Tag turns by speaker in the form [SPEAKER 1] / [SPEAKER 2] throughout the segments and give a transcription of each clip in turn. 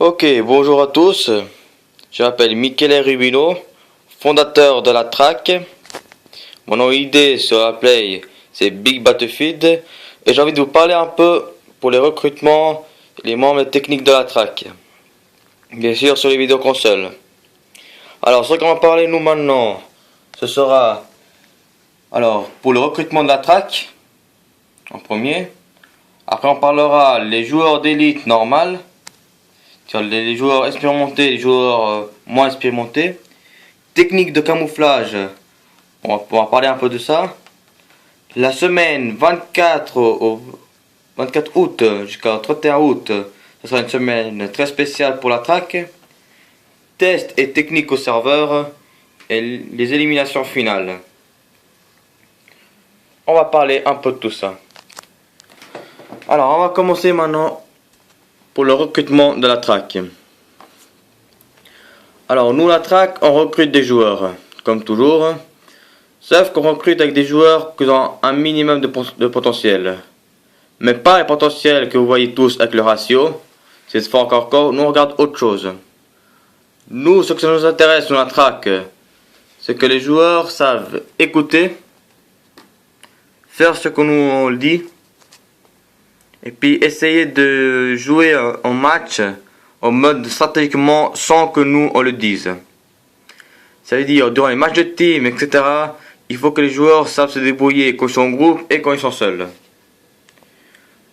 [SPEAKER 1] Ok, bonjour à tous. Je m'appelle Michele Rubino, fondateur de la track. Mon nom ID sur la Play, c'est Big Battlefield. Et j'ai envie de vous parler un peu pour les recrutements et les membres techniques de la track. Bien sûr sur les vidéoconsoles. Alors, ce qu'on va parler nous maintenant, ce sera pour le recrutement de la track en premier. Après, on parlera les joueurs d'élite normales, les joueurs expérimentés et les joueurs moins expérimentés. Technique de camouflage, on va parler un peu de ça. La semaine 24 août jusqu'au 31 août, ce sera une semaine très spéciale pour la track. Tests et techniques au serveur et les éliminations finales. On va parler un peu de tout ça. Alors, on va commencer maintenant pour le recrutement de la track. Alors, nous, la track, on recrute des joueurs, comme toujours. Sauf qu'on recrute avec des joueurs qui ont un minimum de potentiel. Mais pas les potentiels que vous voyez tous avec le ratio. C'est fort encore, nous on regarde autre chose. Nous, ce que ça nous intéresse dans la track, c'est que les joueurs savent écouter, faire ce qu'on nous dit, et puis essayer de jouer en match en mode stratégiquement sans que nous on le dise. Ça veut dire durant les matchs de team, etc. Il faut que les joueurs savent se débrouiller quand ils sont en groupe et quand ils sont seuls.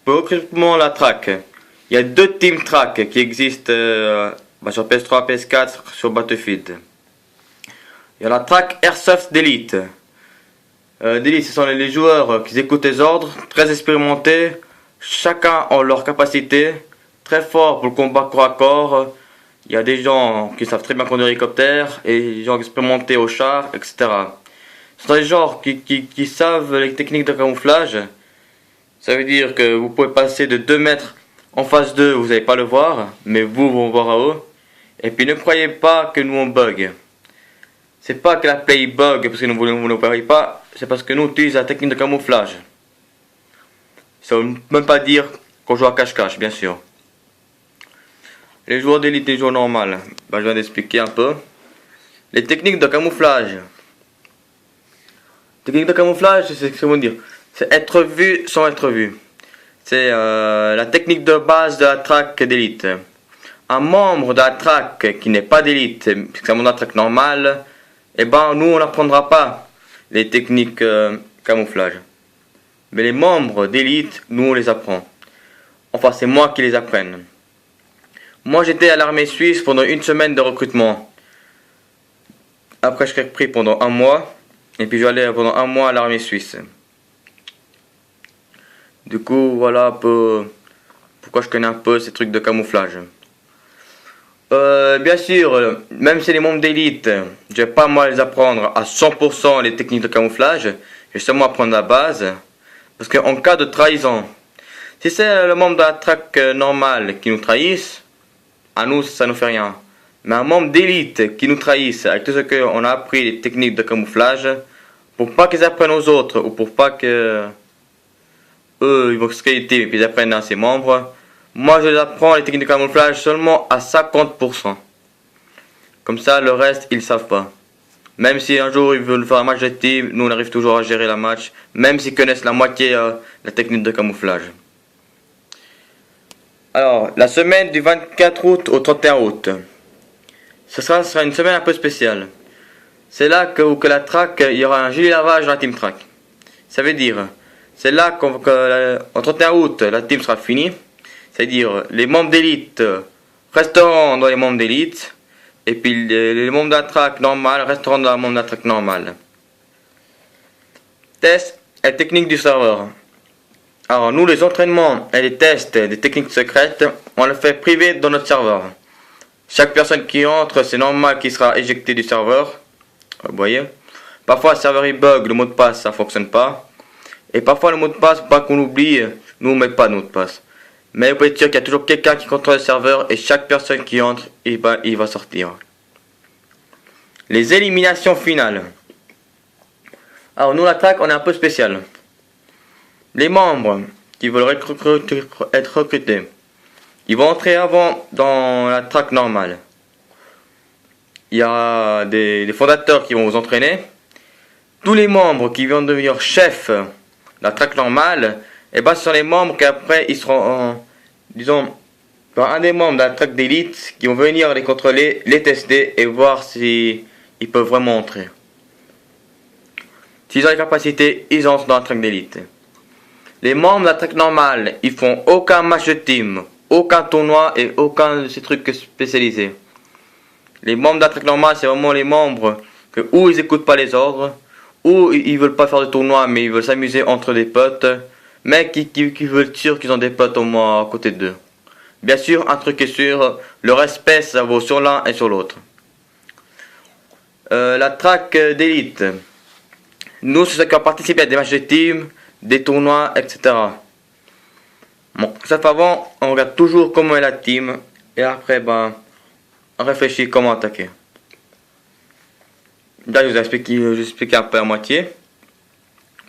[SPEAKER 1] Pour le recrutement la track, il y a deux team track qui existent sur PS3, PS4, sur Battlefield. Il y a la track Airsoft d'élite. D'élite, ce sont les joueurs qui écoutent les ordres, très expérimentés, chacun en leur capacité, très fort pour le combat corps à corps. Il y a des gens qui savent très bien conduire l'hélicoptère et des gens expérimentés au char, etc. Ce sont des gens qui savent les techniques de camouflage. Ça veut dire que vous pouvez passer de 2 mètres en face d'eux, vous n'allez pas le voir, mais vous voir à eux. Et puis ne croyez pas que nous on bug. C'est pas que la play bug parce que vous ne voyez pas, c'est parce que nous utilisons la technique de camouflage. Ça ne veut même pas dire qu'on joue à cache-cache, bien sûr. Les joueurs d'élite et les joueurs normales, je viens d'expliquer un peu. Les techniques de camouflage. Technique de camouflage, c'est ce que ça veut dire. C'est être vu sans être vu. C'est la technique de base de la track d'élite. Un membre de la track qui n'est pas d'élite, c'est un membre de la track normale, nous on n'apprendra pas les techniques camouflage. Mais les membres d'élite, nous on les apprend. Enfin, c'est moi qui les apprenne. Moi j'étais à l'armée suisse pendant une semaine de recrutement. Après je serai pris pendant 1 mois. Et puis j'allais pendant 1 mois à l'armée suisse. Du coup voilà un peu pourquoi je connais un peu ces trucs de camouflage. Bien sûr, même si les membres d'élite, je vais pas moi les apprendre à 100% les techniques de camouflage. Je vais seulement apprendre la base. Parce qu'en cas de trahison, si c'est le membre de la track normale qui nous trahisse, à nous ça ne fait rien. Mais un membre d'élite qui nous trahisse avec tout ce qu'on a appris, les techniques de camouflage, pour pas qu'ils apprennent aux autres, ou pour pas que eux ils vont se qualifier et puis ils apprennent à ses membres, moi je les apprends les techniques de camouflage seulement à 50%. Comme ça le reste ils savent pas. Même si un jour ils veulent faire un match de team, nous on arrive toujours à gérer la match, même s'ils connaissent la moitié la technique de camouflage. Alors, la semaine du 24 août au 31 août. Ce sera une semaine un peu spéciale. C'est là que la track, il y aura un gilet lavage dans la team track. Ça veut dire, c'est là qu'en 31 août, la team sera finie. C'est-à-dire, les membres d'élite resteront dans les membres d'élite. Et puis, les membres de la track normale resteront dans les membres de la track normale. Test et technique du serveur. Alors, nous, les entraînements et les tests des techniques secrètes, on le fait privé dans notre serveur. Chaque personne qui entre, c'est normal qu'il sera éjecté du serveur. Vous voyez. Parfois le serveur il bug, le mot de passe ça fonctionne pas. Et parfois le mot de passe, pas qu'on oublie, nous on met pas de mot de passe. Mais vous pouvez être sûr qu'il y a toujours quelqu'un qui contrôle le serveur et chaque personne qui entre, il va sortir. Les éliminations finales. Alors nous la track on est un peu spécial. Les membres qui veulent être recrutés, Ils vont entrer avant dans la track normale. Il y a des fondateurs qui vont vous entraîner. Tous les membres qui vont devenir chefs de la track normale, et ben ce sont les membres qui après ils seront, disons, un des membres de la track d'élite qui vont venir les contrôler, les tester et voir si ils peuvent vraiment entrer. S'ils ont les capacités, ils entrent dans la track d'élite. Les membres de la track normale, ils font aucun match de team, aucun tournoi et aucun de ces trucs spécialisés. Les membres de la track normale, c'est vraiment les membres que ou ils écoutent pas les ordres, ou ils veulent pas faire de tournoi mais ils veulent s'amuser entre des potes, mais qui veulent être sûrs qu'ils ont des potes au moins à côté d'eux. Bien sûr, un truc est sûr, le respect ça vaut sur l'un et sur l'autre. La track d'élite. Nous, c'est ceux qui ont participé à des matchs de team, des tournois, etc. Bon, sauf avant, on regarde toujours comment est la team, et après, ben, on réfléchit comment attaquer. Là, je vous ai expliqué un peu à moitié,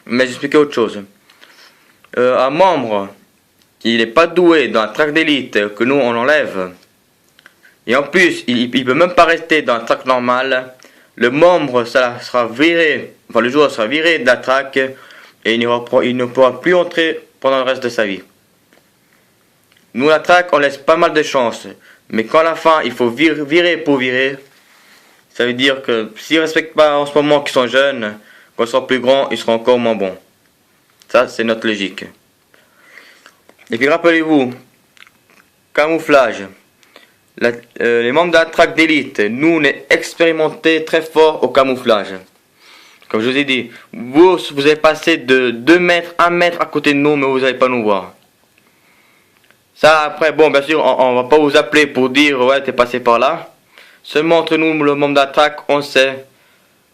[SPEAKER 1] mais j'ai expliqué autre chose. Un membre qui n'est pas doué dans la track d'élite, que nous on enlève, et en plus, il peut même pas rester dans la track normale, le membre ça sera viré, enfin le joueur sera viré de la track, et il ne pourra plus entrer pendant le reste de sa vie. Nous, la track, on laisse pas mal de chances, mais quand à la fin il faut virer pour virer, ça veut dire que s'ils ne respectent pas en ce moment qu'ils sont jeunes, quand ils seront plus grands, ils seront encore moins bons. Ça, c'est notre logique. Et puis rappelez-vous, camouflage. Les membres de la track d'élite, nous, on est expérimentés très fort au camouflage. Comme je vous ai dit, vous allez passer de 2 mètres, 1 mètre à côté de nous, mais vous n'allez pas nous voir. Ça, après, bon, bien sûr, on va pas vous appeler pour dire, ouais, t'es passé par là. Seulement entre nous, le membre de la track, on sait,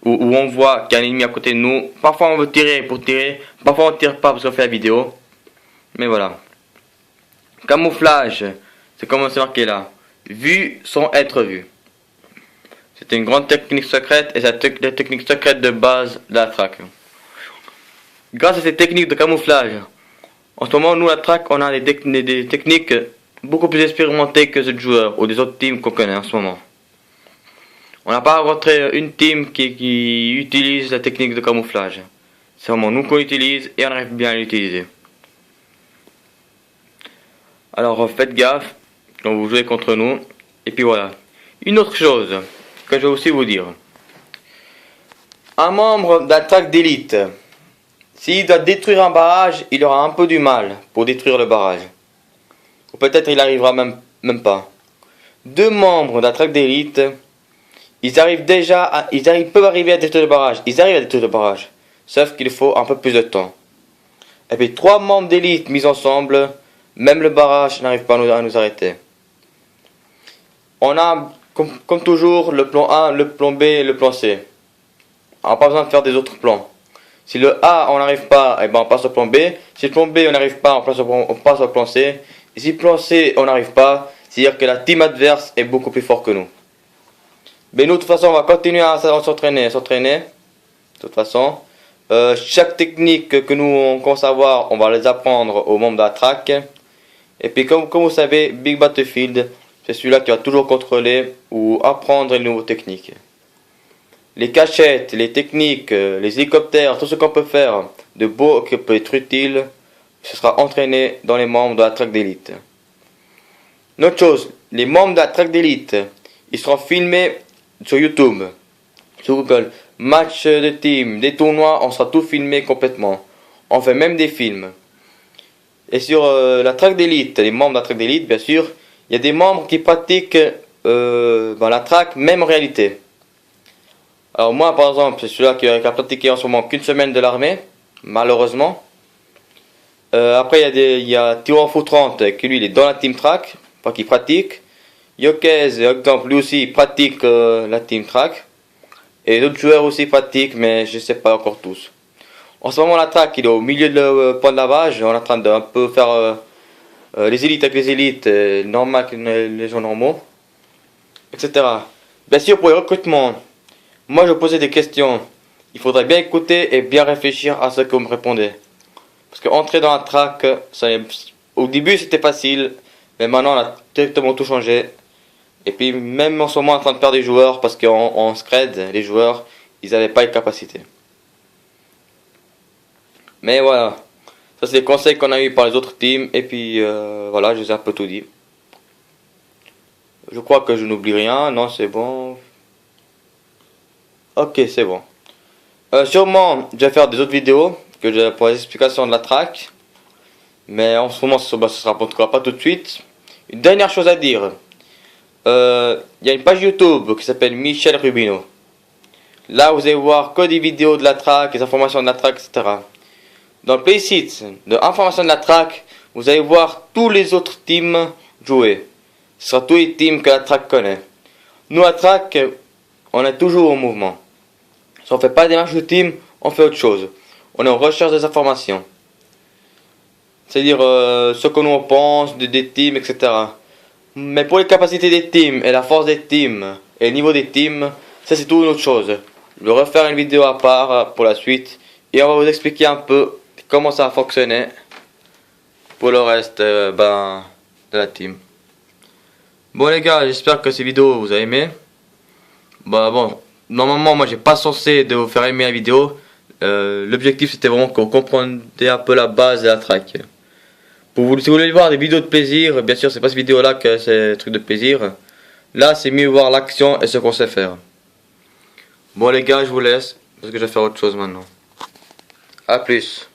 [SPEAKER 1] où on voit qu'il y a un ennemi à côté de nous. Parfois, on veut tirer pour tirer, parfois, on tire pas parce qu'on fait la vidéo. Mais voilà. Camouflage, c'est comme c'est marqué là. Vu sans être vu. C'est une grande technique secrète et c'est la technique secrète de base de la track. Grâce à ces techniques de camouflage, en ce moment, nous, la track, on a des techniques beaucoup plus expérimentées que les joueurs ou des autres teams qu'on connaît en ce moment. On n'a pas rencontré une team qui utilise la technique de camouflage. C'est vraiment nous qu'on l'utilise et on arrive bien à l'utiliser. Alors faites gaffe quand vous jouez contre nous. Et puis voilà. Une autre chose que je vais aussi vous dire. Un membre de la track d'élite, s'il doit détruire un barrage, il aura un peu du mal pour détruire le barrage. Ou peut-être il arrivera même pas. 2 membres de la track d'élite, ils peuvent arriver à détruire le barrage. Ils arrivent à détruire le barrage. Sauf qu'il faut un peu plus de temps. Et puis 3 membres d'élite mis ensemble, même le barrage n'arrive pas à nous arrêter. On a, comme toujours, le plan A, le plan B et le plan C. On n'a pas besoin de faire des autres plans. Si le A, on n'arrive pas, et ben on passe au plan B. Si le plan B, on n'arrive pas, on passe au plan C. Et si le plan C, on n'arrive pas, c'est-à-dire que la team adverse est beaucoup plus fort que nous. Mais nous, de toute façon, on va continuer à s'entraîner. De toute façon, chaque technique que nous on commence à voir, on va les apprendre aux membres de la track. Et puis, comme vous savez, Big Battlefield, c'est celui-là qui va toujours contrôler ou apprendre les nouvelles techniques. Les cachettes, les techniques, les hélicoptères, tout ce qu'on peut faire de beau qui peut être utile, ce sera entraîné dans les membres de la track d'élite. Une autre chose, les membres de la track d'élite, ils seront filmés sur YouTube, sur Google. Match de team, des tournois, on sera tout filmé complètement. On fait même des films. Et sur la track d'élite, les membres de la track d'élite, bien sûr, il y a des membres qui pratiquent dans la track, même en réalité. Alors moi, par exemple, c'est celui-là qui a pratiqué en ce moment qu'une semaine de l'armée, malheureusement. Après, il y a Tyran Fou 30, qui lui, il est dans la team track, enfin qui pratique. Yokez, exemple, lui aussi, il pratique la team track. Et d'autres joueurs aussi pratiquent, mais je ne sais pas encore tous. En ce moment, la track, il est au milieu de point de lavage. On est en train d'un peu faire les élites avec les élites, normal avec les gens normaux, etc. Bien sûr, pour les recrutements, moi je posais des questions. Il faudrait bien écouter et bien réfléchir à ce que vous me répondez. Parce que entrer dans la track, au début c'était facile, Mais maintenant on a directement tout changé. Et puis même en ce moment en train de perdre des joueurs parce qu'en scred, les joueurs, ils n'avaient pas les capacités. Mais voilà, ça c'est les conseils qu'on a eu par les autres teams. Et puis voilà, je vous ai un peu tout dit. Je crois que je n'oublie rien, non c'est bon. Ok, c'est bon. Sûrement, je vais faire des autres vidéos pour les explications de la track. Mais en ce moment, ça ne sera en tout cas pas tout de suite. Une dernière chose à dire. Il y a une page YouTube qui s'appelle Michel Rubino. Là, vous allez voir que des vidéos de la track, des informations de la track, etc. Dans le playsite de informations de la track, vous allez voir tous les autres teams jouer. Ce sera tous les teams que la track connaît. Nous, la track, on est toujours au mouvement. Si on ne fait pas des matchs de team, on fait autre chose. On est en recherche des informations. C'est-à-dire ce que nous on pense des teams, etc. Mais pour les capacités des teams et la force des teams et le niveau des teams, ça c'est tout une autre chose. Je vais refaire une vidéo à part pour la suite et on va vous expliquer un peu comment ça a fonctionné pour le reste de la team. Bon les gars, j'espère que ces vidéos vous avez aimé. Bah bon, normalement moi j'ai pas censé de vous faire aimer la vidéo. L'objectif c'était vraiment qu'on comprenne un peu la base de la track. Si vous voulez voir des vidéos de plaisir, bien sûr c'est pas cette vidéo là que c'est un truc de plaisir. Là c'est mieux voir l'action et ce qu'on sait faire. Bon les gars, je vous laisse parce que je vais faire autre chose maintenant. A plus.